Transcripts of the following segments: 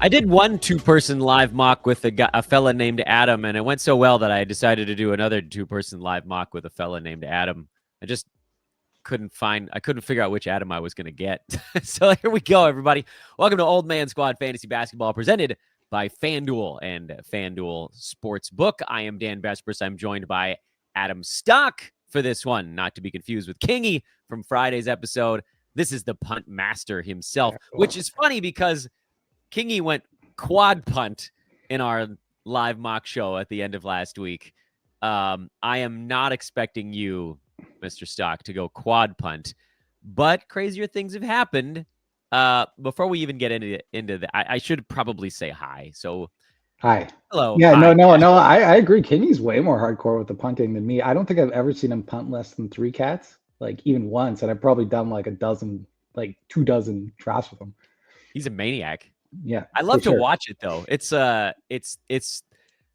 I did one 2-person live mock with a fella named Adam, and it went so well that I decided to do another 2-person live mock with a fella named Adam. I just couldn't figure out which Adam I was going to get. So here we go, everybody. Welcome to Old Man Squad Fantasy Basketball, presented by FanDuel and FanDuel Sportsbook. I am Dan Besbris. I'm joined by Adam Stock for this one, not to be confused with Kingy from Friday's episode. This is the punt master himself, which is funny because Kingy went quad punt in our live mock show at the end of last week. I am not expecting you, Mr. Stock, to go quad punt, but crazier things have happened. Before we even get into the, I should probably say hi. So, hi. Hello. Yeah, hi. No. I agree. Kingy's way more hardcore with the punting than me. I don't think I've ever seen him punt less than 3 cats, like even once, and I've probably done like 2 dozen drafts with him. He's a maniac. Yeah, I love to watch it though. It's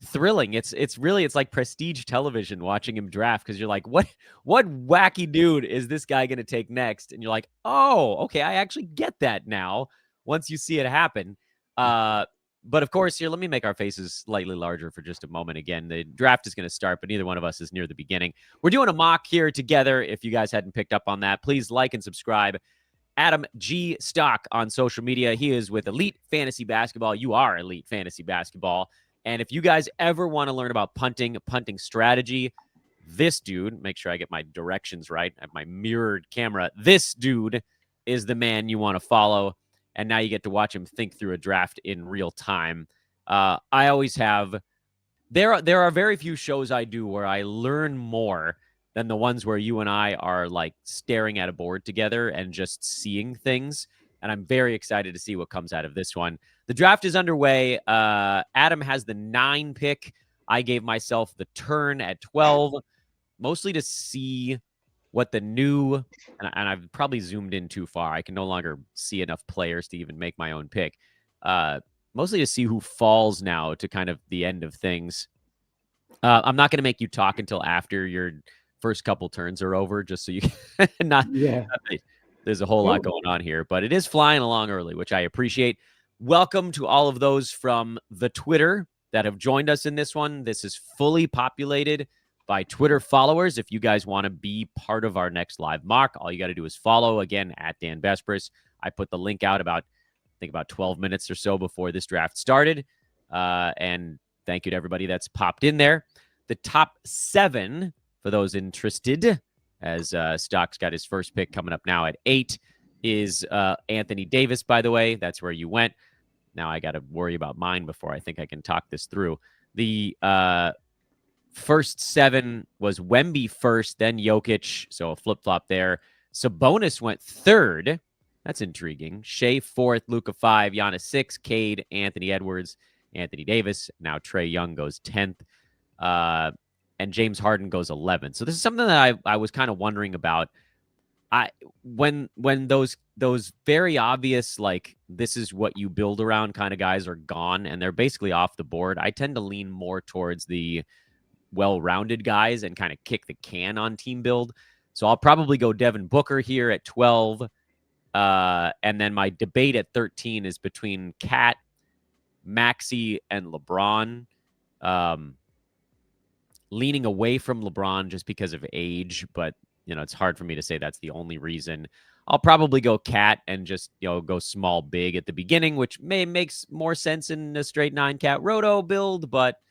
thrilling. It's like prestige television watching him draft, because you're like, what wacky dude is this guy going to take next? And you're like, oh, okay, I actually get that now once you see it happen. But of course, here, let me make our faces slightly larger for just a moment. Again, the draft is going to start, but neither one of us is near the beginning. We're doing a mock here together. If you guys hadn't picked up on that, please like and subscribe. Adam G. Stock on social media. He is with Elite Fantasy Basketball. You are Elite Fantasy Basketball. And if you guys ever want to learn about punting strategy, this dude, make sure I get my directions right, I have my mirrored camera. This dude is the man you want to follow. And now you get to watch him think through a draft in real time. I always have. There are very few shows I do where I learn more than the ones where you and I are like staring at a board together and just seeing things. And I'm very excited to see what comes out of this one. The draft is underway. Adam has the 9 pick. I gave myself the turn at 12, mostly to see what the new, and I've probably zoomed in too far. I can no longer see enough players to even make my own pick. Mostly to see who falls now to kind of the end of things. I'm not going to make you talk until after your first couple turns are over, just so you can not. Yeah. There's a whole lot going on here, but it is flying along early, which I appreciate. Welcome to all of those from the Twitter that have joined us in this one. This is fully populated by Twitter followers. If you guys want to be part of our next live mock, all you got to do is follow, again, at Dan Besbris. I put the link out about 12 minutes or so before this draft started. And thank you to everybody that's popped in there. The top 7, for those interested, as Stock's got his first pick coming up now at 8, is Anthony Davis, by the way. That's where you went. Now I got to worry about mine before I think I can talk this through. The first 7 was Wemby first, then Jokic, so a flip-flop there. Sabonis went 3rd. That's intriguing. Shea 4th, Luka 5, Giannis 6, Cade, Anthony Edwards, Anthony Davis. Now Trae Young goes 10th. And James Harden goes 11th. So this is something that I was kind of wondering about. When those very obvious, like, this is what you build around kind of guys are gone and they're basically off the board, I tend to lean more towards the well-rounded guys and kind of kick the can on team build. So I'll probably go Devin Booker here at 12. And then my debate at 13 is between Cat, Maxey, and LeBron. Leaning away from LeBron just because of age, but it's hard for me to say that's the only reason. I'll probably go Cat and just go small big at the beginning, which makes more sense in a straight 9 cat roto build, but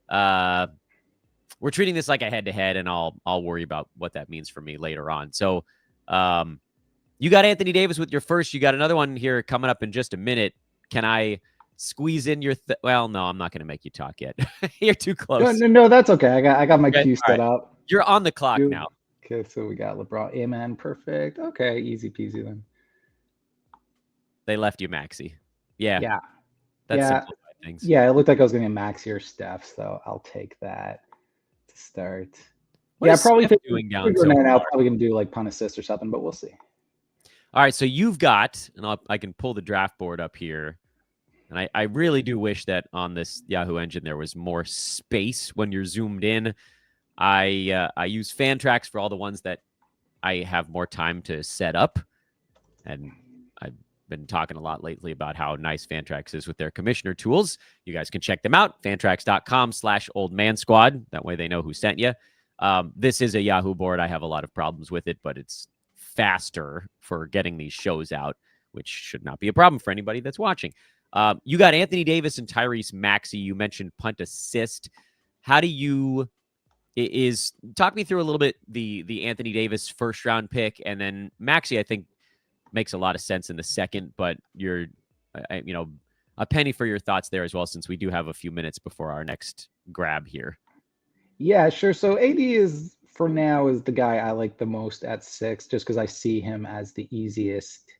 we're treating this like a head-to-head, and I'll worry about what that means for me later on. So you got Anthony Davis with your first. You got another one here coming up in just a minute. Can I squeeze in your well, no, I'm not going to make you talk yet. You're too close. No, that's okay. I got my cue set up. You're on the clock now. Okay, so we got LeBron. Amen. Perfect. Okay, easy peasy then. They left you Maxey. Yeah. That's simplified things. Yeah, it looked like I was going to get Maxey or Steph, so I'll take that to start. What is probably Steph doing down so now. Probably going to do like punt assist or something, but we'll see. All right, so you've got, and I can pull the draft board up here. And I really do wish that on this Yahoo engine there was more space when you're zoomed in. I use Fantrax for all the ones that I have more time to set up. And been talking a lot lately about how nice Fantrax is with their commissioner tools. You guys can check them out, fantrax.com/oldmansquad. That way they know who sent you. This is a Yahoo board. I have a lot of problems with it, but it's faster for getting these shows out, which should not be a problem for anybody that's watching. You got Anthony Davis and Tyrese Maxey. You mentioned punt assist. How do you talk me through a little bit the Anthony Davis first round pick, and then Maxey, I think, makes a lot of sense in the second, but you're, a penny for your thoughts there as well, since we do have a few minutes before our next grab here. Yeah, sure. So AD is, for now, is the guy I like the most at 6, just because I see him as the easiest,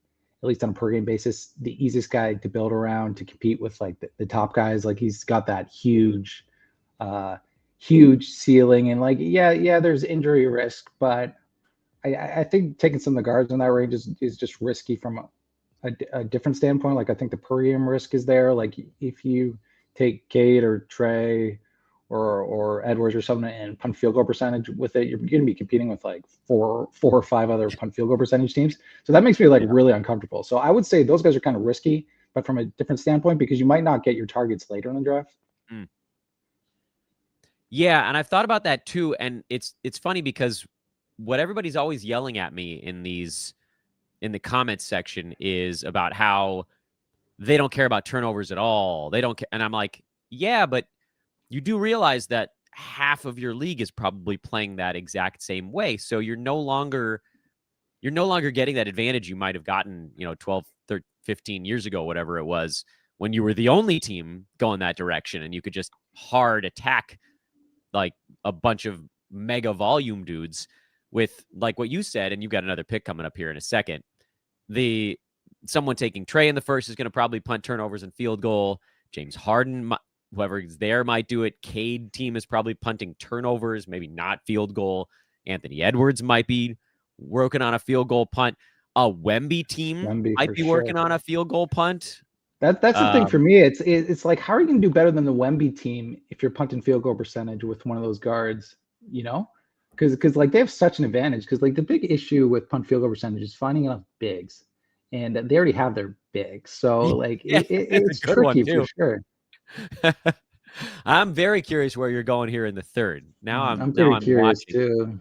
at least on a per game basis, the easiest guy to build around, to compete with like the top guys. Like, he's got that huge ceiling, and like, yeah, there's injury risk, but I think taking some of the guards in that range is just risky from a different standpoint. Like, I think the per game risk is there. Like, if you take Cade or Trey or Edwards or something and punt field goal percentage with it, you're going to be competing with like four or five other punt field goal percentage teams. So that makes me like really uncomfortable. So I would say those guys are kind of risky, but from a different standpoint, because you might not get your targets later in the draft. Yeah, and I've thought about that too. And it's funny because what everybody's always yelling at me in the comments section is about how they don't care about turnovers at all. They don't care. And I'm like, yeah, but you do realize that half of your league is probably playing that exact same way. So you're no longer getting that advantage you might have gotten, 12, 13, 15 years ago, whatever it was, when you were the only team going that direction and you could just hard attack like a bunch of mega volume dudes with like what you said. And you've got another pick coming up here in a second. Someone taking Trey in the first is going to probably punt turnovers and field goal. James Harden, whoever is there, might do it. Cade team is probably punting turnovers, maybe not field goal. Anthony Edwards might be working on a field goal punt. A Wemby team might be working on a field goal punt. That's the thing for me. It's like, how are you going to do better than the Wemby team if you're punting field goal percentage with one of those guards? Because like they have such an advantage. Because like the big issue with punt field goal percentage is finding enough bigs, and they already have their bigs. So like it's tricky for sure. I'm very curious where you're going here in the third. Now I'm curious too,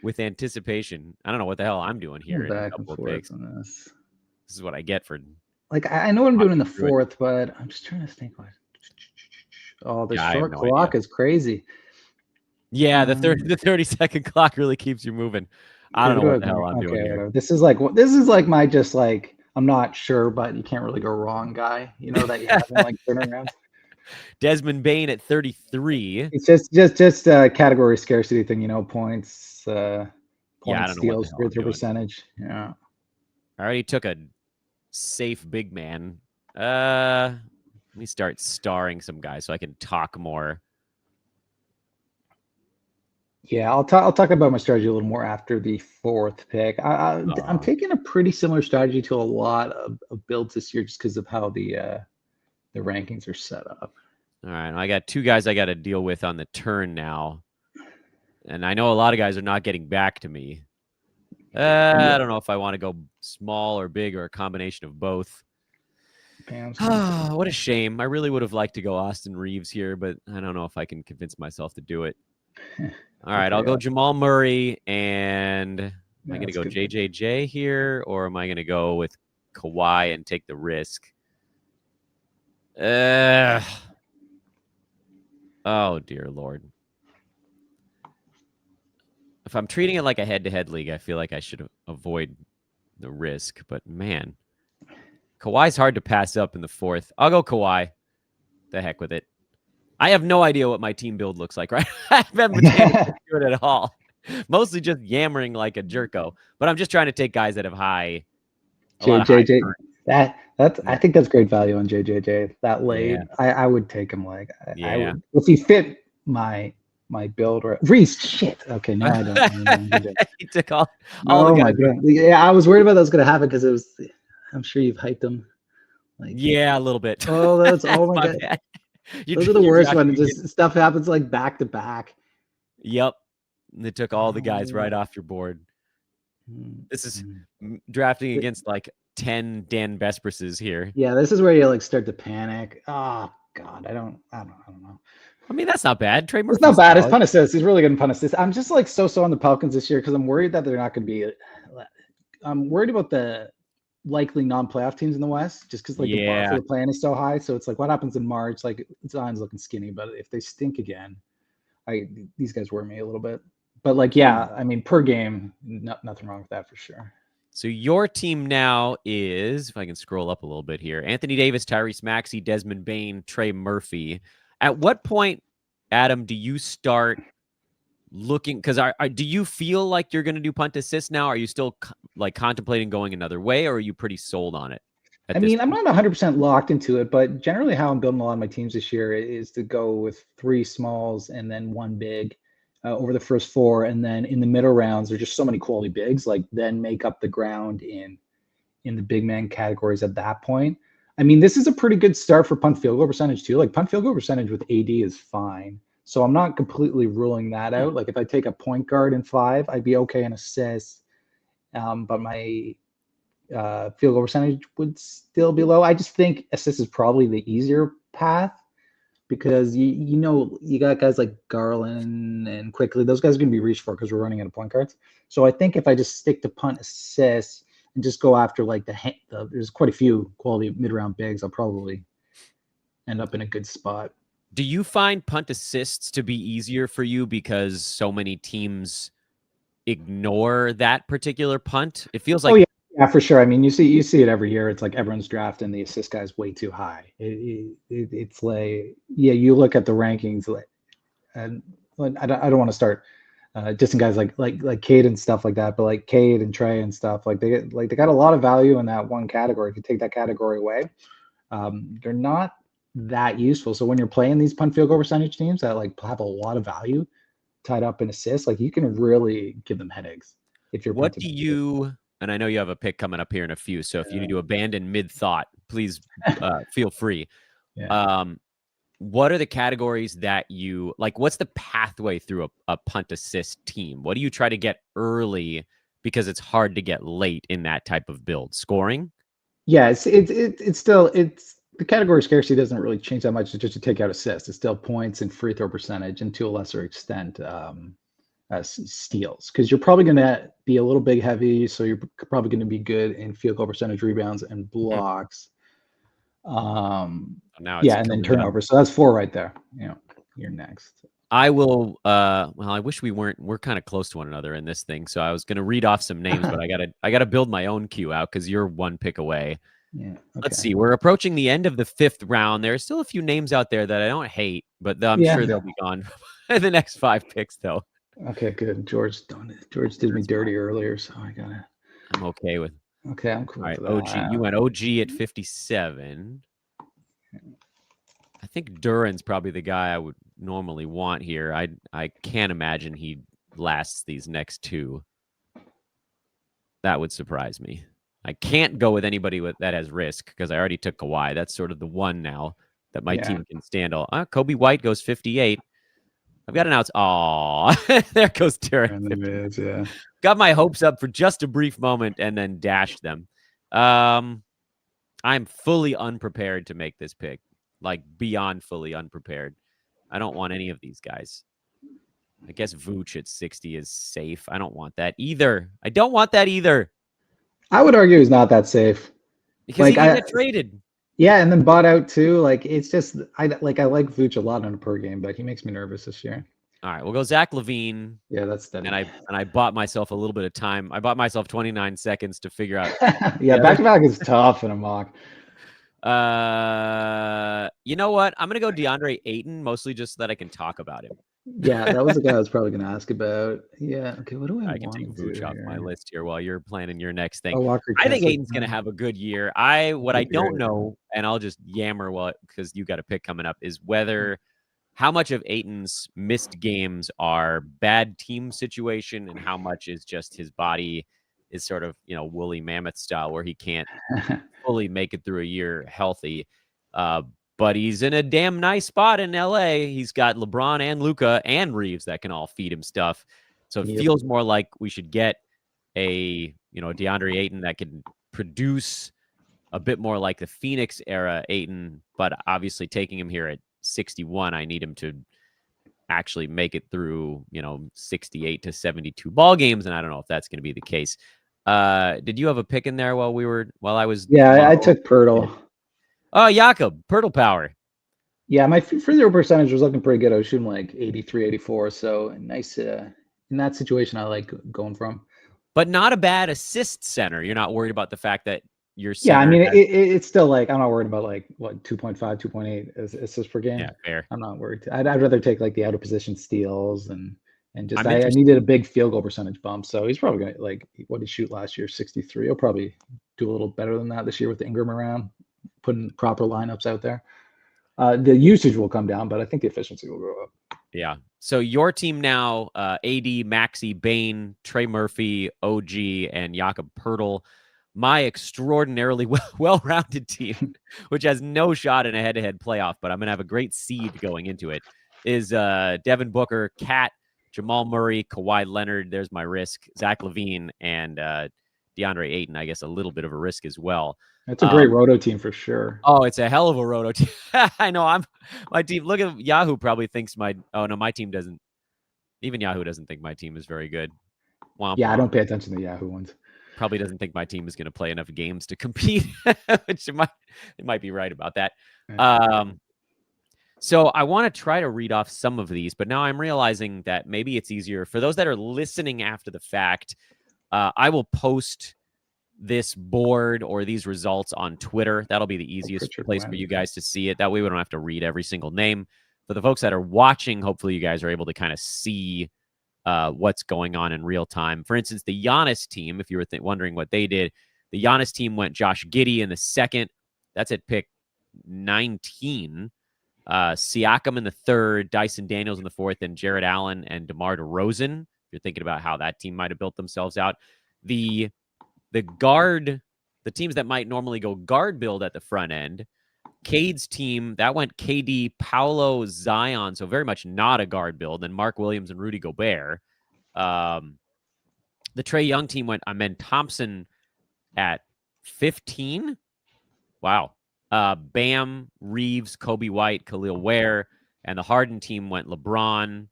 with anticipation. I don't know what the hell I'm doing here. Back and forth on this. This is what I get for. Like, I know what I'm doing in the fourth, but I'm just trying to think. Oh, the short clock is crazy. Yeah, the 30-second clock really keeps you moving. I don't know what the hell I'm doing here. This is like my just like, I'm not sure, but you can't really go wrong guy. That you have in like turnarounds. Desmond Bain at 33. It's just a category scarcity thing, points, I don't steals, know what percentage. Yeah. I already took a safe big man. Let me start starring some guys so I can talk more. Yeah, I'll talk about my strategy a little more after the fourth pick. I'm taking a pretty similar strategy to a lot of builds this year, just because of how the rankings are set up. All right, I got two guys I got to deal with on the turn now, and I know a lot of guys are not getting back to me. I don't know if I want to go small or big or a combination of both. What a shame. I really would have liked to go Austin Reeves here, but I don't know if I can convince myself to do it. All right, I'll go Jamal Murray, and am I going to go JJJ here, or am I going to go with Kawhi and take the risk? Oh, dear Lord. If I'm treating it like a head-to-head league, I feel like I should avoid the risk. But, man, Kawhi's hard to pass up in the fourth. I'll go Kawhi. The heck with it. I have no idea what my team build looks like, right? I haven't been able to do it at all. Mostly just yammering like a jerko. But I'm just trying to take guys that have high. JJJ. I think that's great value on JJJ. That late, yeah. I would take him. Like, I would, if he fit my build. Or Reese, shit. Okay, now I don't. He took all the guys. Yeah, I was worried about that was going to happen because it was. I'm sure you've hyped him. Like, yeah, a little bit. Oh, that's my God. Bad. Those are the worst ones. Just stuff happens like back to back. Yep, they took all the guys right off your board. This is drafting against like 10 Dan Besbrises here. Yeah, this is where you like start to panic. Oh God, I don't know. I mean, that's not bad. Trey Murphy's It's not bad. It's solid. punt assist. He's really good in punt assist. I'm just like so on the Pelicans this year because I'm worried that they're not going to be. I'm worried about the likely non-playoff teams in the West, just because like the bar for the plan is so high. So it's like, what happens in March? Like Zion's looking skinny, but if they stink again, these guys worry me a little bit. But like, yeah, I mean, per game, nothing wrong with that for sure. So your team now is, if I can scroll up a little bit here, Anthony Davis, Tyrese Maxey, Desmond Bane, Trey Murphy. At what point, Adam, do you start looking? Because do you feel like you're going to do punt assist now? Are you still like contemplating going another way, or are you pretty sold on it? I mean, I'm not 100% locked into it, but generally how I'm building a lot of my teams this year is to go with 3 smalls and then 1 big. Over the first 4, and then in the middle rounds, there's just so many quality bigs. Like then make up the ground in the big man categories at that point. I mean, this is a pretty good start for punt field goal percentage too. Like punt field goal percentage with AD is fine, so I'm not completely ruling that out. Like if I take a point guard in 5, I'd be okay in assists, but my field goal percentage would still be low. I just think assist is probably the easier path, because you know you got guys like Garland and Quickly. Those guys are going to be reached for because we're running out of point guards. So I think if I just stick to punt assists and just go after like there's quite a few quality mid-round bigs, I'll probably end up in a good spot. Do you find punt assists to be easier for you because so many teams ignore that particular punt? It feels like yeah, for sure. I mean, you see it every year. It's like everyone's drafting the assist guys way too high. It's like, yeah, you look at the rankings, and I don't want to start dissing guys like Cade and stuff like that, but like Cade and Trey and stuff, like they got a lot of value in that one category. If you take that category away, they're not that useful. So when you're playing these punt field goal percentage teams that like have a lot of value tied up in assists, like you can really give them headaches if you're what punting. do you, and I know you have a pick coming up here in a few, so if you need to abandon mid-thought, please feel free. Yeah. What are the categories that you like? What's the pathway through a punt assist team? What do you try to get early because it's hard to get late in that type of build? Scoring? Yeah, it's still the category scarcity doesn't really change that much. It's just to take out assists. It's still points and free throw percentage, and to a lesser extent, steals, because you're probably going to be a little big heavy, so you're probably going to be good in field goal percentage, rebounds, and blocks. Now yeah, and then turnovers. So that's 4 right there. You know, you're next. I will. Well, I wish we weren't. We're kind of close to one another in this thing. So I was going to read off some names, but I gotta build my own queue out because you're 1 pick away. Yeah. Okay. Let's see. We're approaching the end of the 5th round. There are still a few names out there that I don't hate, but I'm sure they'll be gone in the next 5 picks, though. Okay, good. George did me dirty earlier, so I'm okay with. Okay, I'm cool. All right, with OG. that. You went OG at 57. I think Duran's probably the guy I would normally want here. I can't imagine he lasts these next 2. That would surprise me. I can't go with anybody that has risk because I already took Kawhi. That's sort of the one now that my team can stand all. Kobe White goes 58. I've got an outs. Aw, there goes Duran. Yeah. Got my hopes up for just a brief moment and then dashed them. I'm fully unprepared to make this pick, like beyond fully unprepared. I don't want any of these guys. I guess Vooch at 60 is safe. I don't want that either. I don't want that either. I would argue he's not that safe. Because like, he can get traded. Yeah, and then bought out too. Like it's just I like Vooch a lot on a per game, but he makes me nervous this year. All right, we'll go Zach LaVine. Yeah, that's steady. And I bought myself a little bit of time. I bought myself 29 seconds to figure out. Yeah, back to back is tough in a mock. You know what? I'm gonna go DeAndre Ayton, mostly just so that I can talk about him. Yeah, that was the guy I was probably gonna ask about. Yeah. Okay, what do I can take Vooch off here? my list here while you're planning your next thing. Oh, I think Ayton's gonna have a good year. What I don't know, and I'll just yammer because you got a pick coming up, is how much of Ayton's missed games are bad team situation and how much is just his body is sort of, woolly mammoth style where he can't fully make it through a year healthy. But he's in a damn nice spot in LA. He's got LeBron and Luka and Reeves that can all feed him stuff. So it feels more like we should get a DeAndre Ayton that can produce a bit more like the Phoenix era Ayton, but obviously taking him here at 61, I need him to actually make it through, 68 to 72 ball games, and I don't know if that's going to be the case. Did you have a pick in there while I was? Yeah, I took Pirtle. Oh, Jakob, Pirtle power. Yeah, my free throw percentage was looking pretty good. I was shooting like 83, 84. So nice. In that situation, I like going from. But not a bad assist center. You're not worried about the fact that your Yeah, I center. mean, it's still like, I'm not worried about like what 2.5, 2.8 assists per game. Yeah, fair. I'm not worried. I'd rather take like the out of position steals and just I'm I needed a big field goal percentage bump. So he's probably gonna, like, what did he shoot last year? 63. He'll probably do a little better than that this year with Ingram around, putting proper lineups out there. The usage will come down, but I think the efficiency will go up. Yeah. So your team now, AD, Maxey, Bane, Trey Murphy, OG, and Jakob Pertl. My extraordinarily well-rounded team, which has no shot in a head-to-head playoff, but I'm going to have a great seed going into it, is Devin Booker, Cat, Jamal Murray, Kawhi Leonard. There's my risk. Zach LaVine, and DeAndre Ayton, I guess a little bit of a risk as well. That's a great roto team for sure. Oh, it's a hell of a roto team. I know. My team. Look at Yahoo. Probably thinks my. Oh no, my team doesn't. Even Yahoo doesn't think my team is very good. Womp Yeah, womp. I don't pay attention to the Yahoo ones. Probably doesn't think my team is going to play enough games to compete, which it might be right about that. So I want to try to read off some of these, but now I'm realizing that maybe it's easier for those that are listening after the fact. I will post this board or these results on Twitter. That'll be the easiest place for you guys to see it. That way we don't have to read every single name. For the folks that are watching, hopefully you guys are able to kind of see what's going on in real time. For instance, the Giannis team, if you were wondering what they did, the Giannis team went Josh Giddey in the second. That's at pick 19. Siakam in the third, Dyson Daniels in the fourth, and Jared Allen and DeMar DeRozan. If you're thinking about how that team might have built themselves out. The teams that might normally go guard build at the front end, Cade's team, that went KD, Paolo, Zion, so very much not a guard build, and Mark Williams and Rudy Gobert. The Trae Young team went Amen Thompson at 15. Wow. Bam, Reeves, Kobe White, Khalil Ware, and the Harden team went LeBron,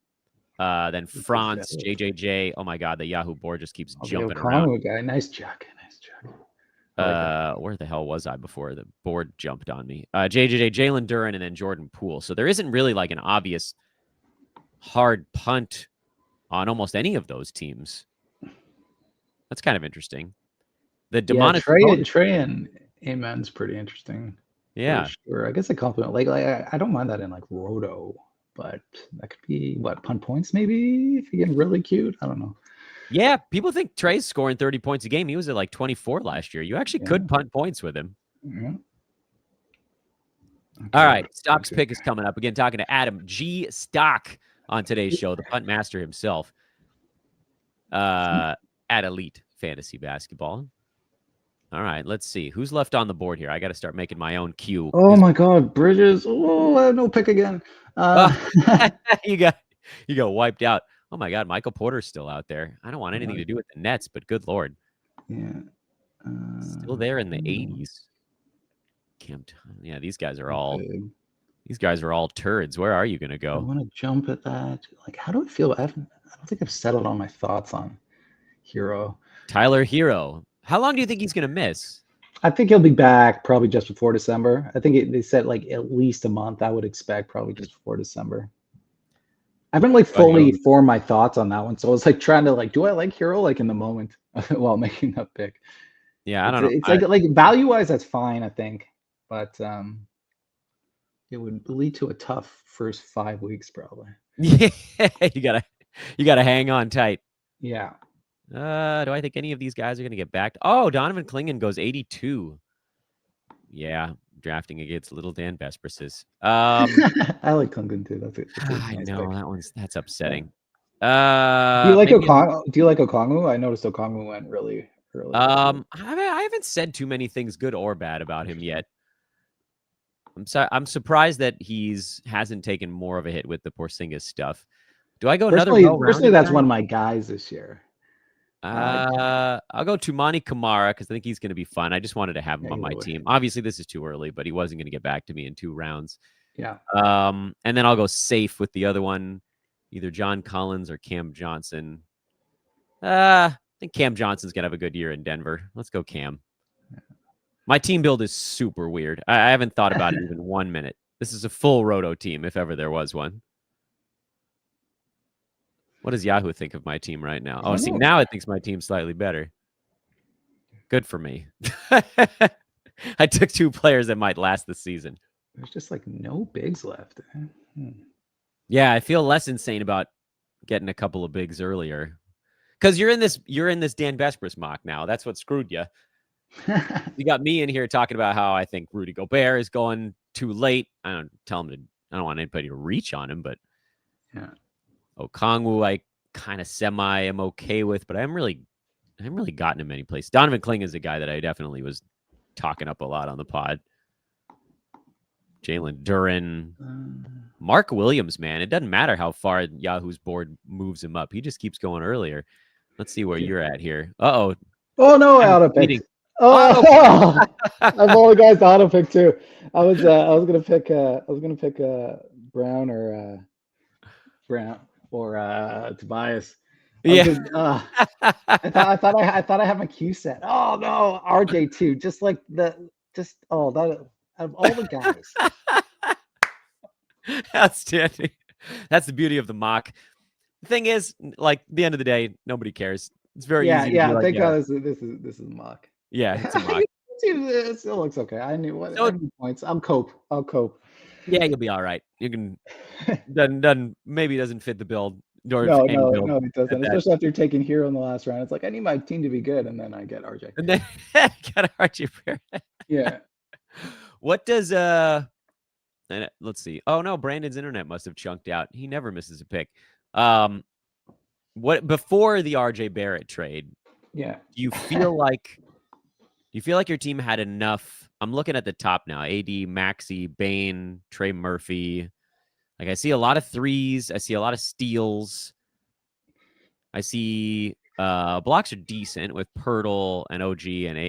then Franz, JJJ. Oh my God, the Yahoo board just keeps jumping around. Guy. Nice check. Where the hell was I before the board jumped on me? JJJ, Jalen Duren, and then Jordan Poole. So there isn't really like an obvious hard punt on almost any of those teams. That's kind of interesting. The Trey and Amen's pretty interesting. Yeah, sure. I guess a compliment. Like I don't mind that in like roto, but that could be what, punt points maybe if you get really cute. I don't know. Yeah, people think Trey's scoring 30 points a game. He was at like 24 last year. You actually could punt points with him. Yeah. Okay. All right, Stock's pick is coming up. Again, talking to Adam G. Stock on today's show, the punt master himself, at Elite Fantasy Basketball. All right, let's see. Who's left on the board here? I got to start making my own queue. Oh, my God, Bridges. Oh, I have no pick again. You got wiped out. Oh, my God, Michael Porter's still out there. I don't want anything to do with the Nets, but good Lord. Yeah. Still there in the 80s. Yeah, these guys are all turds. Where are you going to go? I want to jump at that. Like, how do I feel? I don't think I've settled on my thoughts on Hero. Tyler Hero. How long do you think he's going to miss? I think he'll be back probably just before December. I think they said like at least a month. I would expect probably just before December. I haven't like fully formed my thoughts on that one. So I was like trying to like, do I like Hero like in the moment while making that pick? Yeah, I don't know. It's like value wise, that's fine, I think. But it would lead to a tough first 5 weeks probably. Yeah, you gotta hang on tight. Yeah. Do I think any of these guys are going to get back? Oh, Donovan Clingan goes 82. Yeah, drafting against little Dan Besbris. I like Clingan too. That's it. I know that's upsetting. Do you like Okongwu? Do you like Okongwu? I noticed Okongwu went really early. I haven't said too many things good or bad about him yet. I'm surprised that hasn't taken more of a hit with the Porzingis stuff. Do I go another? Personally, that's one of my guys this year. I'll go Tumani Kamara because I think he's going to be fun. I just wanted to have him on my team. Obviously, this is too early, but he wasn't going to get back to me in 2 rounds. Yeah. And then I'll go safe with the other one, either John Collins or Cam Johnson. I think Cam Johnson's going to have a good year in Denver. Let's go Cam. My team build is super weird. I haven't thought about it even 1 minute. This is a full roto team, if ever there was one. What does Yahoo think of my team right now? Oh, see, now it thinks my team's slightly better. Good for me. I took 2 players that might last the season. There's just like no bigs left. Yeah, I feel less insane about getting a couple of bigs earlier. Because you're in this Dan Besbris mock now. That's what screwed you. You got me in here talking about how I think Rudy Gobert is going too late. I don't want anybody to reach on him, but yeah. Okongwu, I kind of am okay with, but I haven't really gotten him any place. Donovan Kling is a guy that I definitely was talking up a lot on the pod. Jalen Duren, Mark Williams, man. It doesn't matter how far Yahoo's board moves him up. He just keeps going earlier. Let's see where you're at here. Uh-oh. Oh, no, auto pick. Oh, I've only guys to auto pick too. I was gonna pick Brown or Tobias. Yeah. I thought I had my Q set. Oh no, RJ too. Just like that out of all the guys. Outstanding. That's the beauty of the mock. The thing is, like, the end of the day, nobody cares. It's very easy. Yeah. Thank God this is a mock. Yeah, it's a mock. It still looks okay. I need points. I'll cope. Yeah, you'll be all right. You can doesn't fit the build. No, it doesn't. Especially after taking Hero in the last round. It's like I need my team to be good, and then I get RJ. And then got RJ. Yeah. What does let's see. Oh no, Brandon's internet must have chunked out. He never misses a pick. What before the RJ Barrett trade? Yeah. Do you feel like your team had enough? I'm looking at the top now. AD, Maxey, Bane, Trey Murphy. Like I see a lot of threes. I see a lot of steals. I see blocks are decent with Pirtle and OG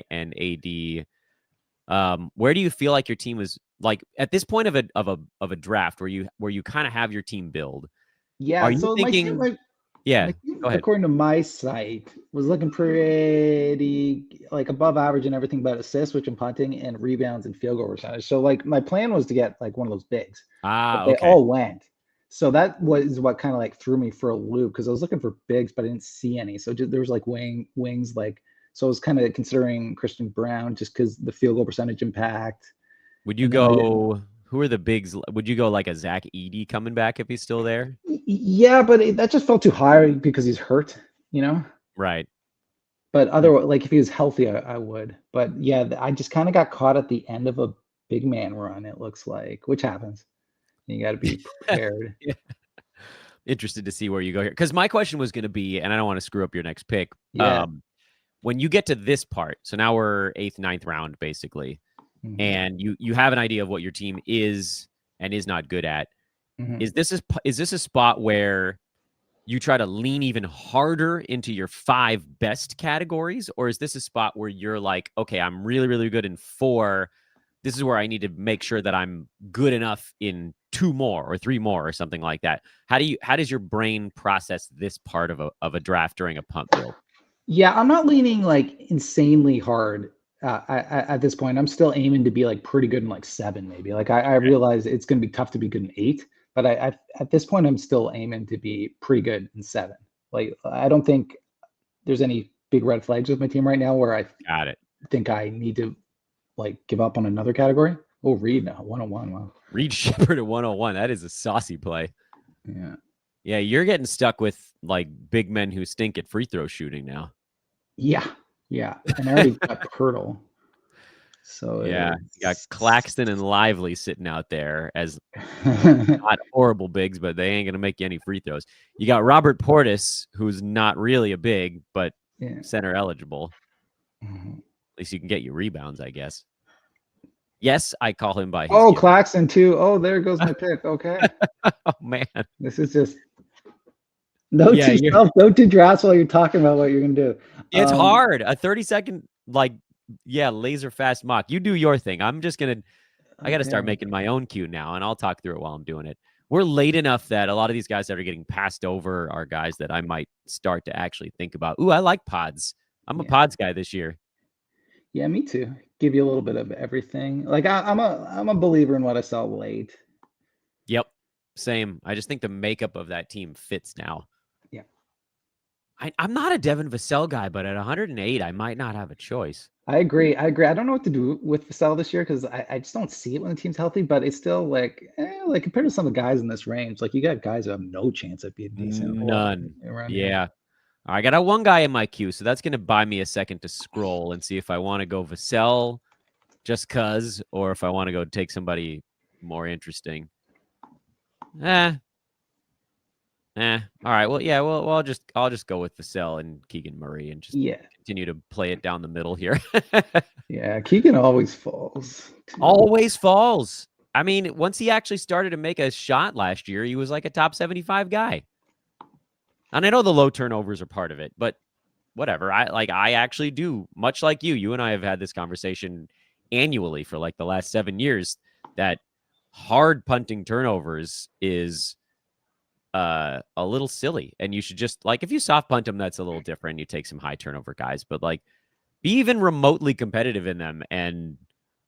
and AD. Where do you feel like your team was like at this point of a draft where you kind of have your team build? Yeah. Are you thinking? Yeah, go ahead. According to my site, was looking pretty like above average in everything but assists, which I'm punting, and rebounds and field goal percentage. So like my plan was to get like one of those bigs. But they all went. So that was what kind of like threw me for a loop because I was looking for bigs, but I didn't see any. So there was like wings like so I was kind of considering Christian Brown just because the field goal percentage impact. Would you go? Who are the bigs? Would you go like a Zach Edey coming back if he's still there? Yeah, but that just felt too high because he's hurt, Right. But otherwise, like if he was healthy, I would. But yeah, I just kind of got caught at the end of a big man run, it looks like, which happens. You got to be prepared. Yeah. Interested to see where you go here. Because my question was going to be, and I don't want to screw up your next pick. Yeah. When you get to this part, so now we're 8th, 9th round, basically. Mm-hmm. And you have an idea of what your team is and is not good at. Mm-hmm. Is this a spot where you try to lean even harder into your 5 best categories, or is this a spot where you're like, okay, I'm really, really good in 4. This is where I need to make sure that I'm good enough in 2 more or 3 more or something like that. How does your brain process this part of a draft during a punt build? Yeah, I'm not leaning like insanely hard. At this point, I'm still aiming to be like pretty good in like 7, maybe. Like I realize it's going to be tough to be good in 8, but at this point, I'm still aiming to be pretty good in 7. Like I don't think there's any big red flags with my team right now where I think I need to like give up on another category. Oh, Reed now 101. Wow. Reed Shepard at 101. That is a saucy play. Yeah. Yeah, you're getting stuck with like big men who stink at free throw shooting now. Yeah. And I already got Pirtle. So yeah, you got Claxton and Lively sitting out there as not horrible bigs, but they ain't gonna make you any free throws. You got Robert Portis, who's not really a big, but center eligible. Mm-hmm. At least you can get your rebounds, I guess. Yes, I call him by his gift. Claxton too. Oh, there goes my pick. Okay. Oh man. This is just Note Yeah, to yourself, don't do drafts while you're talking about what you're gonna do. it's hard. A 30-second, like, yeah, laser fast mock. You do your thing. I got to start Okay. making my own cue now, and I'll talk through it while I'm doing it. We're late enough that a lot of these guys that are getting passed over are guys that I might start to actually think about. Ooh, I like pods. I'm a Yeah. pods guy this year. Yeah, me too. Give you a little bit of everything. Like I'm a believer in what I saw late. Yep, same. I just think the makeup of that team fits now. Yeah. I'm not a Devin Vassell guy, but at 108, I might not have a choice. I agree. I agree. I don't know what to do with Vassell this year because I just don't see it when the team's healthy, but it's still like compared to some of the guys in this range, like you got guys who have no chance at being decent None. around here. Yeah. I got one guy in my queue, so that's going to buy me a second to scroll and see if I want to go Vassell just cuz, or if I want to go take somebody more interesting. All right. Well, yeah. Well, I'll just go with Vassell and Keegan Murray and just continue to play it down the middle here. Yeah, Keegan always falls. Always falls. I mean, once he actually started to make a shot last year, he was like a top 75 guy. And I know the low turnovers are part of it, but whatever. I actually do, much like you. You and I have had this conversation annually for like the last 7 years that hard punting turnovers is a little silly. And you should just, like, if you soft punt them, that's a little different. You take some high turnover guys, but like be even remotely competitive in them and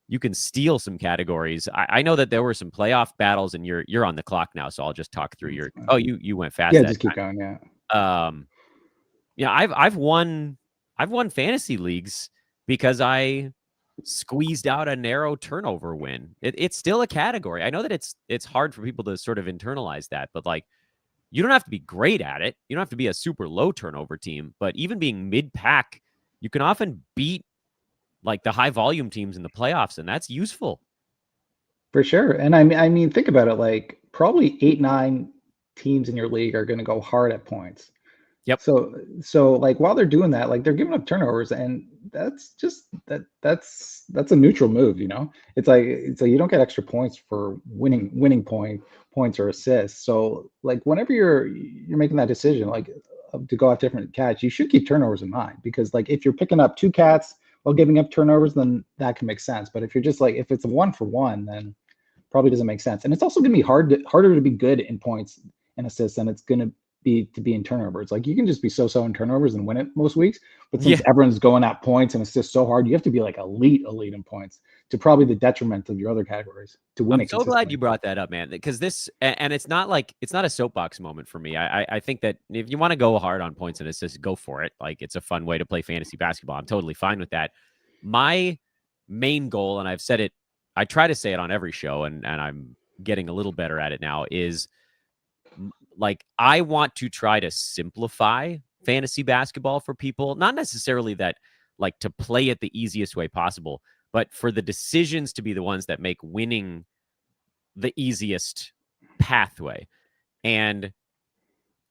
you can steal some categories. I know that there were some playoff battles, and you're on the clock now, so I'll just talk through your. Oh, you went fast. Yeah, That just keep going. Yeah. Yeah, I've won fantasy leagues because I squeezed out a narrow turnover win. It's still a category. I know that it's hard for people to sort of internalize that, but like you don't have to be great at it. You don't have to be a super low turnover team, but even being mid pack, you can often beat like the high volume teams in the playoffs, and that's useful. For sure. And I mean, think about it. Like probably 8, 9 teams in your league are going to go hard at points. Yep. So like while they're doing that, like they're giving up turnovers, and that's just that's a neutral move, you know. It's like you don't get extra points for winning points or assists. So like whenever you're making that decision, like to go off different cats, you should keep turnovers in mind because like if you're picking up 2 cats while giving up turnovers, then that can make sense. But if you're just like if it's a 1-for-1, then probably doesn't make sense. And it's also going to be harder to be good in points and assists than it's going to be in turnovers. Like you can just be so in turnovers and win it most weeks, but since everyone's going at points and assists so hard, you have to be like elite in points to probably the detriment of your other categories to win I'm it so glad consistently. you brought that up, man, because this and it's not a soapbox moment for me. I think that if you want to go hard on points and assists, go for it. Like it's a fun way to play fantasy basketball. I'm totally fine with that. My main goal, and I've said it, I try to say it on every show, and I'm getting a little better at it now, is like I want to try to simplify fantasy basketball for people, not necessarily that like to play it the easiest way possible, but for the decisions to be the ones that make winning the easiest pathway. And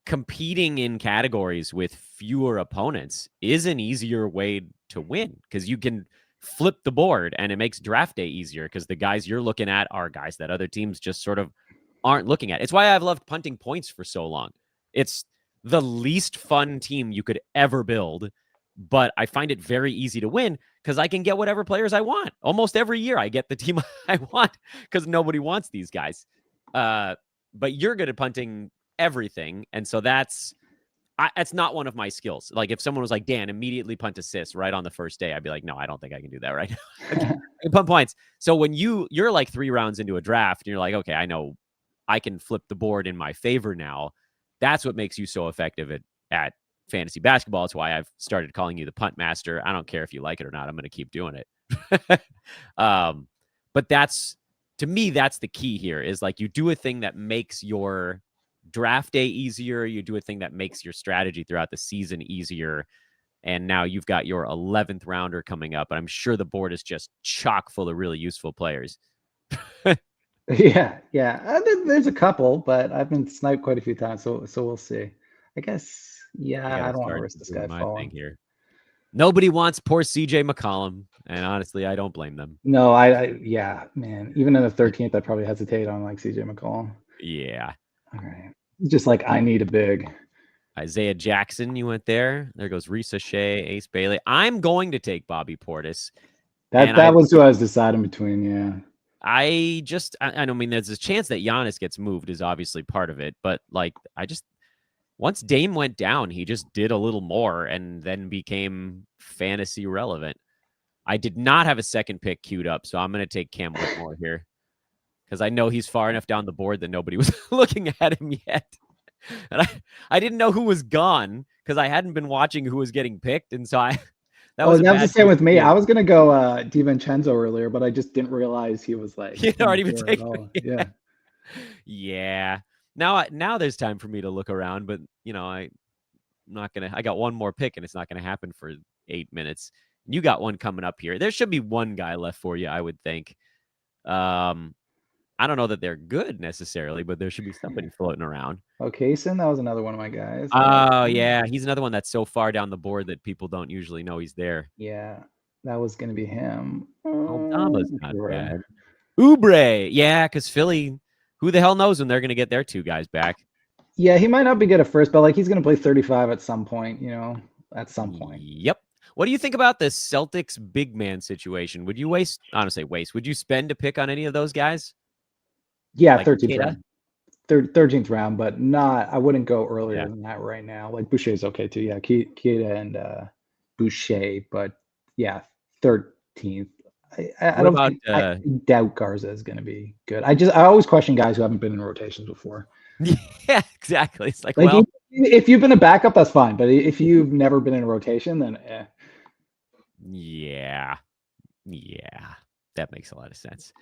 competing in categories with fewer opponents is an easier way to win because you can flip the board and it makes draft day easier because the guys you're looking at are guys that other teams just sort of aren't looking at. It's why I've loved punting points for so long. It's the least fun team you could ever build, but I find it very easy to win because I can get whatever players I want. Almost every year I get the team I want because nobody wants these guys. But you're good at punting everything. And so that's not one of my skills. Like if someone was like, Dan, immediately punt assists right on the first day, I'd be like, no, I don't think I can do that right now. I can punt points. So when you're like 3 rounds into a draft and you're like, okay, I know I can flip the board in my favor now. That's what makes you so effective at fantasy basketball. It's why I've started calling you the punt master. I don't care if you like it or not. I'm going to keep doing it. But that's, to me, that's the key here is like you do a thing that makes your draft day easier. You do a thing that makes your strategy throughout the season easier. And now you've got your 11th rounder coming up. And I'm sure the board is just chock full of really useful players. Yeah. There's a couple, but I've been sniped quite a few times, so we'll see. I guess. Yeah, I I gotta don't want to start risk this doing guy my thing falling. here. Nobody wants poor CJ McCollum, and honestly, I don't blame them. No, yeah, man. Even in the 13th, I'd probably hesitate on like CJ McCollum. Yeah. All right. Just like I need a big. Isaiah Jackson, you went there. There goes Risa Shea, Ace Bailey. I'm going to take Bobby Portis. That was who I was deciding between. Yeah. I don't mean there's a chance that Giannis gets moved is obviously part of it, but like once Dame went down, he just did a little more and then became fantasy relevant. I did not have a second pick queued up, so I'm going to take Cam Whitmore here because I know he's far enough down the board that nobody was looking at him yet. And I didn't know who was gone because I hadn't been watching who was getting picked, and so that was the same with me. I was gonna go DiVincenzo earlier, but I just didn't realize he was like he'd already been at all. Yeah. Yeah. Now there's time for me to look around, but I'm not gonna. I got one more pick, and it's not gonna happen for 8 minutes. You got one coming up here. There should be one guy left for you, I would think. I don't know that they're good necessarily, but there should be somebody floating around. Kaysen, that was another one of my guys. Oh, yeah. He's another one that's so far down the board that people don't usually know he's there. Yeah, that was going to be him. Aldama's not bad. Oubre. Yeah, because Philly, who the hell knows when they're going to get their two guys back. Yeah, he might not be good at first, but like he's going to play 35 at some point, at some point. Yep. What do you think about the Celtics big man situation? Would you would you spend a pick on any of those guys? Yeah, like 13th round. 13th round, but I wouldn't go earlier than that right now. Like Boucher's okay too. Yeah, Keita and Boucher, but yeah, 13th. I doubt Garza is going to be good. I always question guys who haven't been in rotations before. Yeah, exactly. It's like well, if you've been a backup, that's fine. But if you've never been in a rotation, then Yeah, that makes a lot of sense.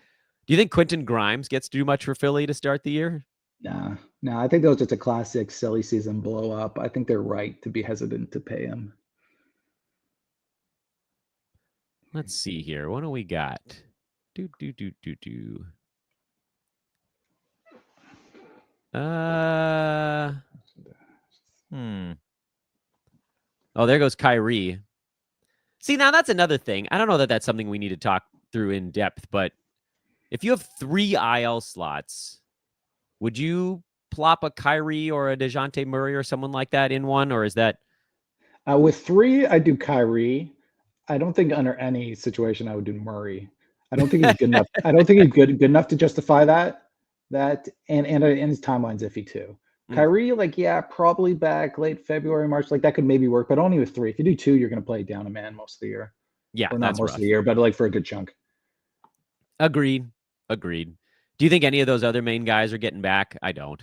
Do you think Quentin Grimes gets to do much for Philly to start the year? No. I think that was just a classic silly season blow up. I think they're right to be hesitant to pay him. Let's see here. What do we got? Oh, there goes Kyrie. See, now that's another thing. I don't know that that's something we need to talk through in depth, but if you have 3 IL slots, would you plop a Kyrie or a DeJounte Murray or someone like that in one, or is that? With 3, I do Kyrie. I don't think under any situation I would do Murray. I don't think he's good enough. I don't think he's good enough to justify that. And his timeline's iffy too. Kyrie, probably back late February, March. Like that could maybe work, but only with 3. If you do 2, you're going to play down a man most of the year. Yeah, or not most of the year, but like for a good chunk. Agreed. Do you think any of those other main guys are getting back? I don't.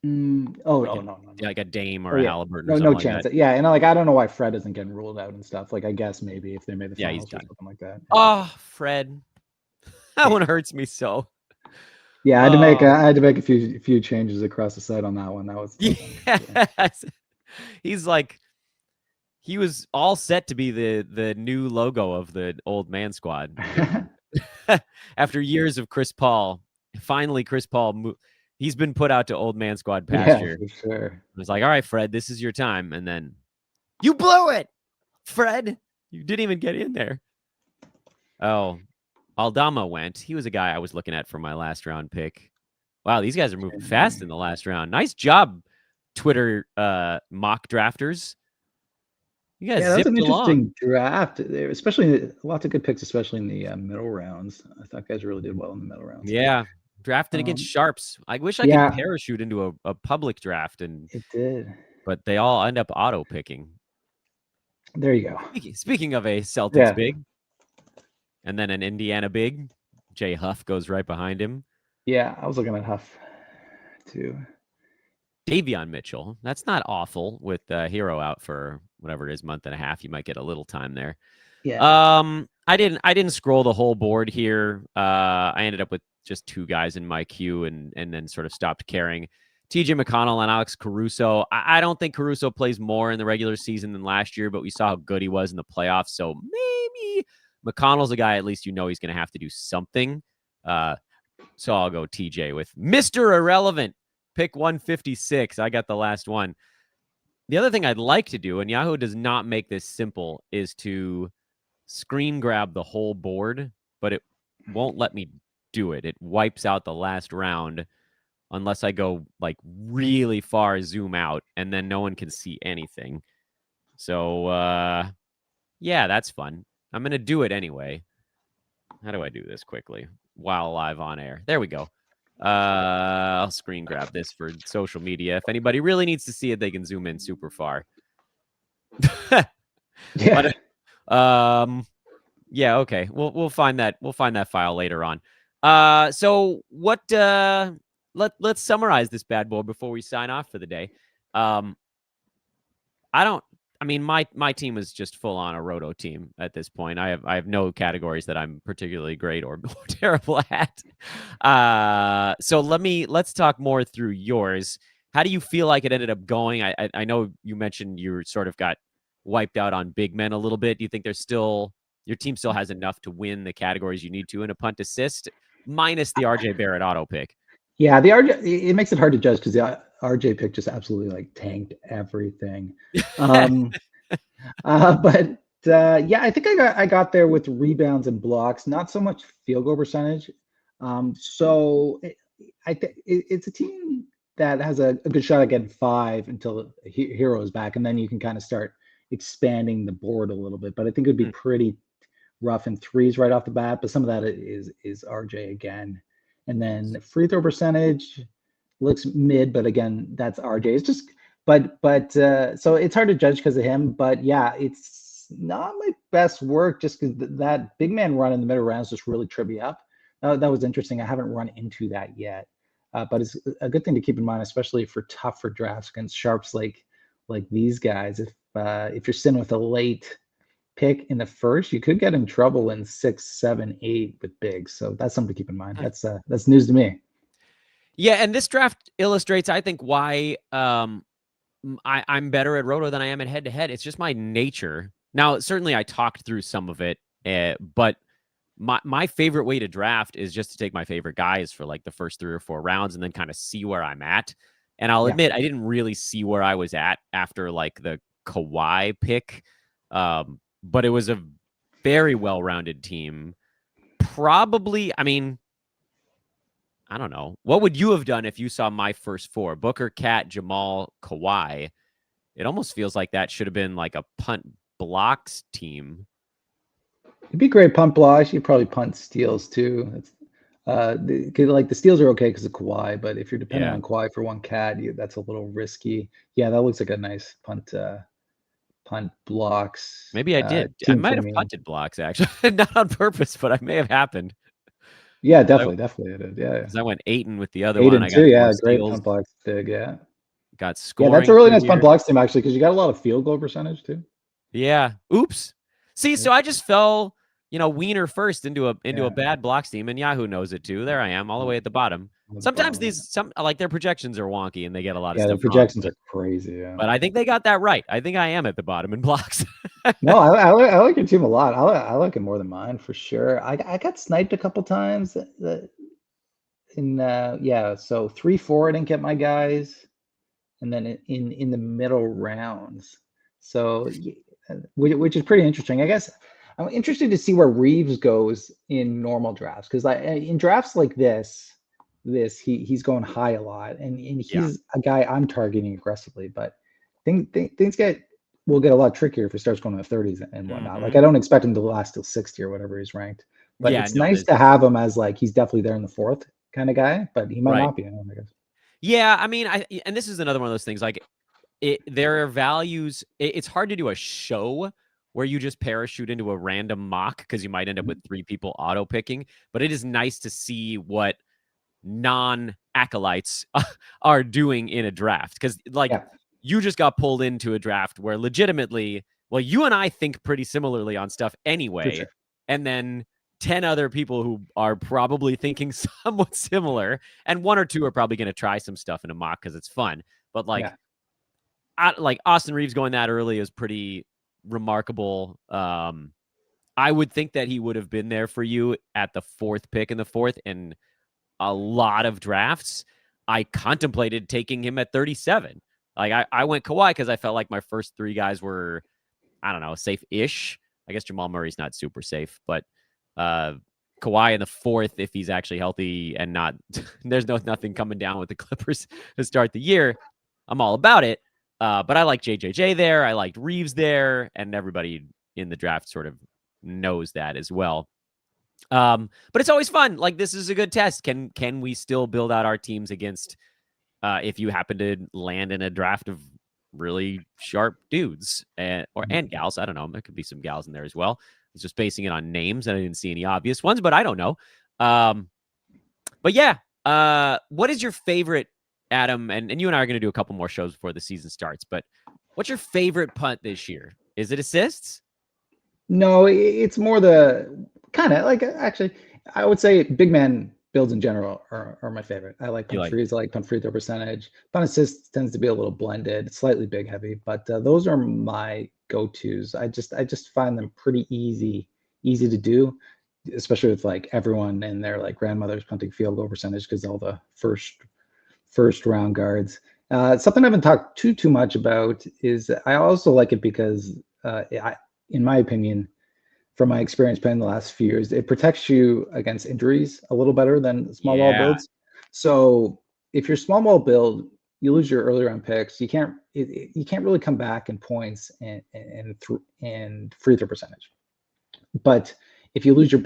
No. Like a Dame or a Halliburton. No, no chance. Yeah, and I don't know why Fred isn't getting ruled out and stuff. Like I guess maybe if they made the finals or something like that. Oh, Fred, that one hurts me so. Yeah, I had to make a few changes across the site on that one. That was He's like, he was all set to be the new logo of the old man squad. After years of Chris Paul, finally Chris Paul he's been put out to old man squad pasture. Yeah, for sure. It was like, all right, Fred, this is your time. And then you blew it, Fred. You didn't even get in there. Oh, Aldama went. He was a guy I was looking at for my last round pick. Wow, these guys are moving fast in the last round. Nice job, Twitter mock drafters. You guys that's an interesting along. Draft, especially lots of good picks, especially in the middle rounds. I thought guys really did well in the middle rounds. Yeah, drafting against sharps. I wish I could parachute into a public draft, and it did, but they all end up auto picking. There you go. Speaking of a Celtics big, and then an Indiana big, Jay Huff goes right behind him. Yeah, I was looking at Huff too. Davion Mitchell. That's not awful with Hero out for whatever it is, month and a half. You might get a little time there. Yeah. I didn't scroll the whole board here. I ended up with just 2 guys in my queue and then sort of stopped caring. TJ McConnell and Alex Caruso. I don't think Caruso plays more in the regular season than last year, but we saw how good he was in the playoffs. So maybe McConnell's a guy at least he's going to have to do something. So I'll go TJ with Mr. Irrelevant. Pick 156. I got the last one. The other thing I'd like to do, and Yahoo does not make this simple, is to screen grab the whole board, but it won't let me do it. It wipes out the last round unless I go like really far zoom out, and then no one can see anything. So yeah, that's fun. I'm gonna do it anyway. How do I do this quickly while live on air? There we go. I'll screen grab this for social media. If anybody really needs to see it, they can zoom in super far. Yeah. But yeah, okay. We'll find that file later on. So what let's summarize this bad boy before we sign off for the day. I mean, my team is just full on a roto team at this point. I have no categories that I'm particularly great or terrible at. So let's talk more through yours. How do you feel like it ended up going? I know you mentioned you sort of got wiped out on big men a little bit. Do you think there's still your team still has enough to win the categories you need to in a punt assist, minus the RJ Barrett auto pick? Yeah, the RJ, it makes it hard to judge because the RJ pick just absolutely like tanked everything. Um, but yeah, I think I got there with rebounds and blocks, not so much field goal percentage. So I think it's a team that has a good shot at getting 5 until Hero is back, and then you can kind of start expanding the board a little bit. But I think it would be pretty rough in threes right off the bat. But some of that is RJ again, and then free throw percentage looks mid, but again, that's RJ. It's just so it's hard to judge because of him. But yeah, it's not my best work just because that big man run in the middle rounds just really tripped me up. That was interesting. I haven't run into that yet, but it's a good thing to keep in mind, especially for tougher drafts against sharps like these guys. If you're sitting with a late pick in the first, you could get in trouble in 6, 7, 8 with bigs. So that's something to keep in mind. That's news to me. Yeah, and this draft illustrates, I think, why I'm better at roto than I am at head to head. It's just my nature. Now, certainly, I talked through some of it, but my favorite way to draft is just to take my favorite guys for like the first 3 or 4 rounds and then kind of see where I'm at. And I'll Yeah. admit, I didn't really see where I was at after like the Kawhi pick, but it was a very well-rounded team. Probably, I mean, I don't know. What would you have done if you saw my first 4? Booker, Cat, Jamal, Kawhi. It almost feels like that should have been like a punt blocks team. It'd be great punt blocks. You'd probably punt steals too. It's like the steals are okay because of Kawhi, but if you're depending Yeah. on Kawhi for one cat, that's a little risky. Yeah, that looks like a nice punt blocks Maybe I did. I team might for have me. punted blocks actually, not on purpose, but I may have happened. Yeah, definitely it is. Yeah, Because I went 8 and with the other 8 one, and I got 2. 4 Yeah, great steals, punt blocks. Big. Yeah, got yeah. That's a scoring really through nice punt here. blocks team actually because you got a lot of field goal percentage too. Yeah. Oops. See, Yeah, so I just fell, Wiener first into a yeah. bad blocks team, and Yahoo knows it too. There I am, all the way at the bottom. On the Sometimes bottom, yeah. some like their projections are wonky and they get a lot of Yeah, their stuff wrong, projections but are crazy. Yeah. I think they got that right. I think I am at the bottom in blocks. No, I like your team a lot. I like it more than mine for sure. I got sniped a couple times. Yeah, so 3, 4, I didn't get my guys, and then in the middle rounds. So which is pretty interesting. I guess I'm interested to see where Reeves goes in normal drafts because in drafts like he's going high a lot, and Yeah. he's a guy I'm targeting aggressively. But things will get a lot trickier if he starts going to the 30s and whatnot. Like Hmm. I don't expect him to last till 60 or whatever he's ranked. But Yeah, it's no, nice this to have him as like he's definitely there in the fourth kind of guy, but he might right. not be. I don't know, I guess. Yeah, I mean, and this is another one of those things like there are values. It's hard to do a show where you just parachute into a random mock because you might end up with 3 people auto picking, but it is nice to see what non acolytes are doing in a draft because like Yeah, you just got pulled into a draft where legitimately, well, you and I think pretty similarly on stuff for anyway, sure. and then 10 other people who are probably thinking somewhat similar, and 1 or 2 are probably going to try some stuff in a mock because it's fun. But Yeah. like Austin Reeves going that early is pretty remarkable. I would think that he would have been there for you at the 4th pick in the 4th, and a lot of drafts, I contemplated taking him at 37. Like I went Kawhi because I felt like my first 3 guys were, I don't know, safe-ish. I guess Jamal Murray's not super safe, but Kawhi in the fourth if he's actually healthy and not there's nothing coming down with the Clippers to start the year. I'm all about it. But I like JJJ there. I liked Reeves there, and everybody in the draft sort of knows that as well. But it's always fun. Like, this is a good test. Can we still build out our teams against if you happen to land in a draft of really sharp dudes and gals? I don't know. There could be some gals in there as well. I was just basing it on names, and I didn't see any obvious ones, but I don't know. But yeah, what is your favorite, Adam? And you and I are going to do a couple more shows before the season starts. But what's your favorite punt this year? Is it assists? No, it's more the kind of like, actually, I would say big man builds in general are my favorite. I like punt frees, I like punt free throw percentage. Punt assists tends to be a little blended, slightly big heavy, but those are my go-tos. I just find them pretty easy to do, especially with like everyone and their like grandmother's punting field goal percentage because all the first round guards. Something I haven't talked too much about is I also like it because in my opinion, from my experience playing the last few years, it protects you against injuries a little better than small ball builds. So if you're small ball build, you lose your early round picks. You can't really come back in points and free throw percentage. But if you lose your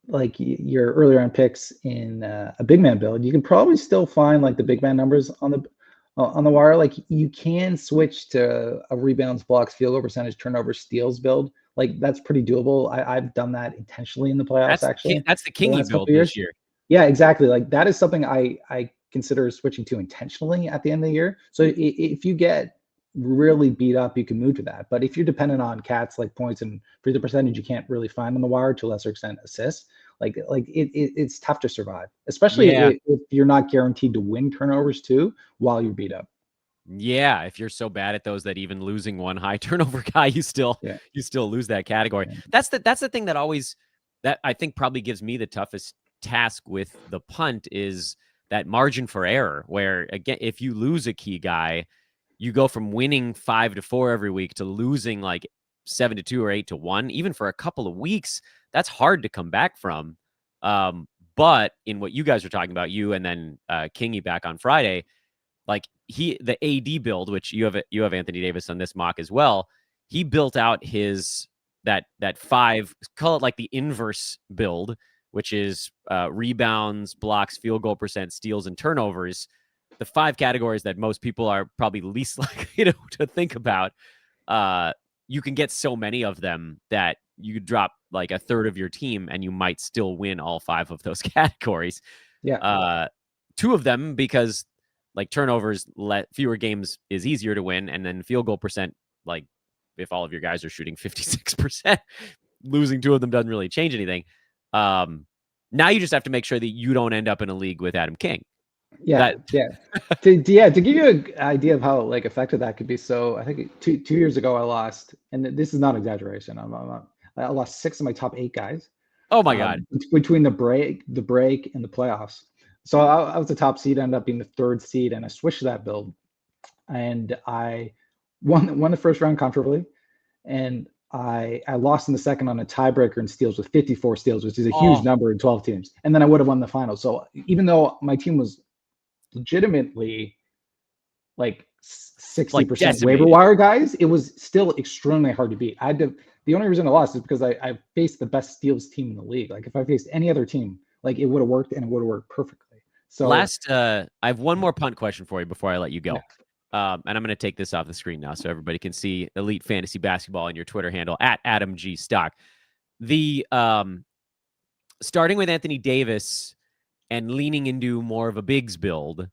your early round picks in a big man build, you can probably still find like the big man numbers on the wire. Like you can switch to a rebounds, blocks, field goal percentage, turnovers, steals build. Like that's pretty doable. I've done that intentionally in the playoffs. That's the Kingy build this year. Yeah, exactly. Like that is something I consider switching to intentionally at the end of the year. So if you get really beat up, you can move to that. But if you're dependent on cats like points and free throw percentage, you can't really find on the wire, to a lesser extent assists. It's tough to survive, especially if you're not guaranteed to win turnovers too while you're beat up. Yeah, if you're so bad at those that even losing one high turnover guy, you still lose that category. Yeah. That's the thing that I think probably gives me the toughest task with the punt is that margin for error, where again, if you lose a key guy, you go from winning 5-4 every week to losing like 7-2 or 8-1, even for a couple of weeks. That's hard to come back from. But in what you guys are talking about, you and then Kingy back on Friday, like the AD build, which you have Anthony Davis on this mock as well. He built out his that 5, call it like the inverse build, which is rebounds, blocks, field goal percent, steals, and turnovers. The 5 categories that most people are probably least likely to think about. You can get so many of them that you drop like a third of your team and you might still win all 5 of those categories. Yeah. 2 of them because like turnovers, fewer games is easier to win. And then field goal percent, like if all of your guys are shooting 56%, losing 2 of them doesn't really change anything. Now you just have to make sure that you don't end up in a league with Adam King. Yeah. To give you an idea of how like effective that could be. So I think two years ago I lost, and this is not exaggeration. I lost 6 of my top 8 guys. Oh my God. Between the break and the playoffs. So I was the top seed, ended up being the 3rd seed, and I switched to that build, and I won the first round comfortably, and I lost in the second on a tiebreaker in steals with 54 steals, which is a huge number in 12 teams, and then I would have won the final. So even though my team was legitimately like 60% waiver wire guys, it was still extremely hard to beat. The only reason I lost is because I faced the best steals team in the league. Like if I faced any other team, like it would have worked, and it would have worked perfectly. So I have one more punt question for you before I let you go. Yeah. And I'm going to take this off the screen now so everybody can see Elite Fantasy Basketball and your Twitter handle at Adam G Stock. The starting with Anthony Davis and leaning into more of a bigs build,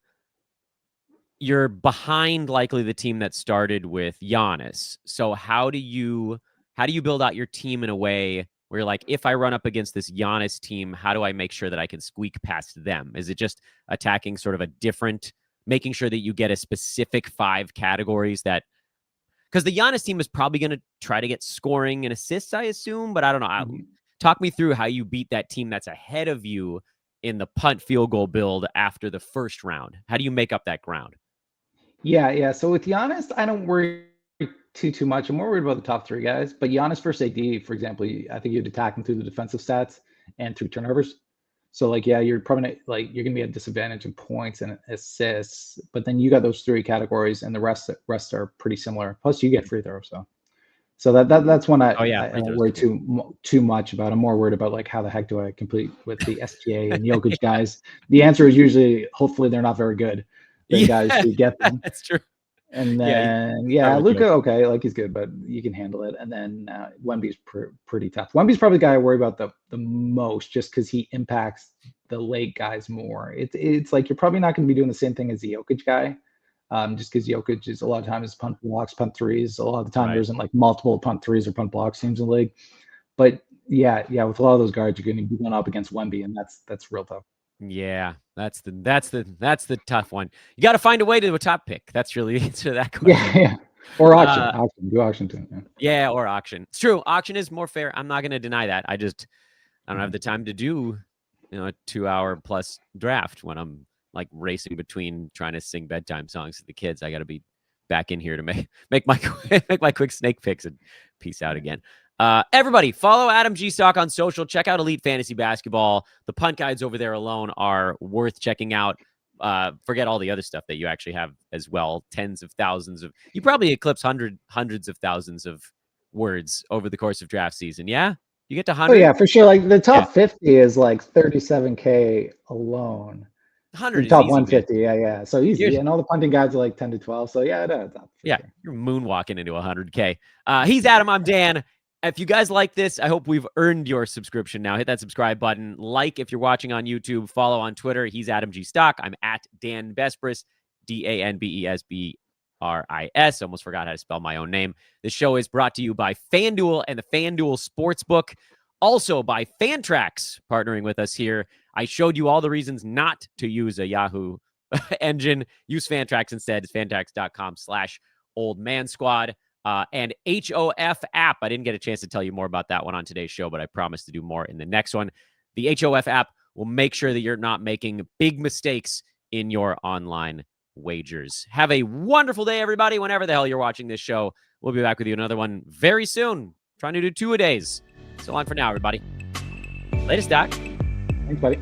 you're behind likely the team that started with Giannis. So how do you build out your team in a way where you're like, if I run up against this Giannis team, how do I make sure that I can squeak past them? Is it just attacking sort of a different, making sure that you get a specific 5 categories that, because the Giannis team is probably going to try to get scoring and assists, I assume, but I don't know. Talk me through how you beat that team that's ahead of you in the punt field goal build after the first round. How do you make up that ground? Yeah. So with Giannis, I don't worry too much. I'm more worried about the top 3 guys. But Giannis versus AD, for example, I think you'd attack him through the defensive stats. and 3 turnovers. So like, yeah, you're probably not, like, you're gonna be at disadvantage in points and assists, but then you got those 3 categories, and the rest are pretty similar. Plus, you get free throws, so that's one Oh yeah, I free don't throws worry too. too much about. I'm more worried about like how the heck do I complete with the SGA and Jokic guys. The answer is usually hopefully they're not very good, the guys Yeah, who get them. that's true. And Yeah, you then start yeah, with Luca, Jokic. okay, like he's good, but you can handle it. And then Wemby's pretty tough. Wemby's probably the guy I worry about the most, just because he impacts the late guys more. It's like you're probably not going to be doing the same thing as the Jokic guy, just because Jokic is a lot of times punt blocks, punt threes. A lot of the time there Right. isn't like multiple punt threes or punt blocks teams in the league. But yeah, with a lot of those guards, you're going to be going up against Wemby, and that's real tough. Yeah, that's the tough one. You got to find a way to a top pick. That's really the answer to that Yeah, question. yeah. Or Uh, do auction too. Yeah. yeah, or auction. It's true. Auction is more fair. I'm not going to deny that. I don't have Mhm. the time to do, a 2 hour plus draft when I'm like racing between trying to sing bedtime songs to the kids. I got to be back in here to make my make my quick snake picks and peace out again. Everybody, follow Adam G Stock on social. Check out Elite Fantasy Basketball. The punt guides over there alone are worth checking out. Forget all the other stuff that you actually have as well. Tens of thousands of you probably eclipse hundreds of thousands of words over the course of draft season. Yeah, you get to Oh 100. yeah, for sure. Like the Yeah, top 50 is like 37K alone. The 100 is top easy, man. 150, yeah. So You're, easy, and all the punting guides are like 10 to 12. So yeah, it adds up for yeah, sure. you're moonwalking into 100K. He's Adam. I'm Dan. If you guys like this, I hope we've earned your subscription now. Hit that subscribe button. Like if you're watching on YouTube. Follow on Twitter. He's Adam G Stock. I'm at Dan Besbris, DANBESBRIS. Almost forgot how to spell my own name. This show is brought to you by FanDuel and the FanDuel Sportsbook. Also by Fantrax, partnering with us here. I showed you all the reasons not to use a Yahoo engine. Use Fantrax instead. It's fantrax.com/oldmansquad. And HOF app. I didn't get a chance to tell you more about that one on today's show, but I promise to do more in the next one. The HOF app will make sure that you're not making big mistakes in your online wagers. Have a wonderful day, everybody, whenever the hell you're watching this show. We'll be back with you another one very soon. Trying to do 2 a days. So long for now, everybody. Latest, Doc. Thanks, buddy.